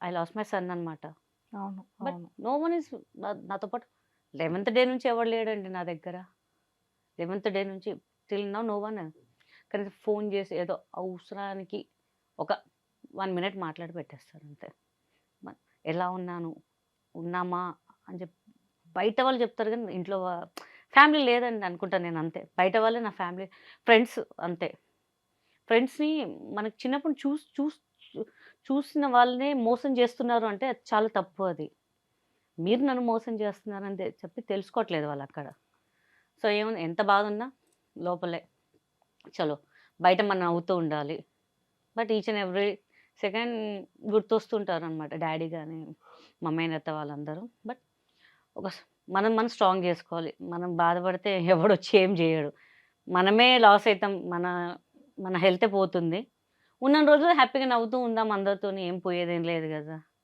I lost my son అనమాట. అవును. But అవును. నో వన్ ఈస్ నాతో పాటు 11థ్ డే నుంచి ఎవడు లేడండి నా దగ్గర. 11థ్ డే నుంచి టిల్ నౌ నో వన్. కనీసం ఫోన్ చేసి ఏదో అవసరానికి ఒక 1 మినిట్ మాట్లాడి పెట్టేస్తారు అంతే. మ ఎలా ఉన్నాను? ఉన్నామా? అని బయట వాళ్ళు చెప్తారు గానీ ఇంట్లో ఫ్యామిలీ లేదండి అనుకుంటా నేనంతే. బయట వాళ్ళే నా ఫ్యామిలీ. ఫ్రెండ్స్ అంతే. ఫ్రెండ్స్‌ని మనకు చిన్నప్పుడు చూసిన వాళ్ళనే మోసం చేస్తున్నారు అంటే అది చాలా తప్పు అది. మీరు నన్ను మోసం చేస్తున్నారని చెప్పి తెలుసుకోవట్లేదు వాళ్ళక్కడ. సో, ఏముంది ఎంత బాధున్నా లోపలే. చలో బయట మనం నవ్వుతూ ఉండాలి. But each and every second గుర్తొస్తుంటారనమాట డ్యాడీ గాని, మమ్మీ, అత్త వాళ్ళందరూ. బట్ ఒక మనం స్ట్రాంగ్ జేసుకోవాలి. మనం బాధపడితే ఎవడొచ్చి ఏం జేయడు. మనమే లాస్ అయితాం. మన హెల్తే పోతుంది. ఉన్నన్ని రోజులు హ్యాపీగా నవ్వుతూ ఉందాం అందరితోని. ఏం పోయేదేం లేదు గదా!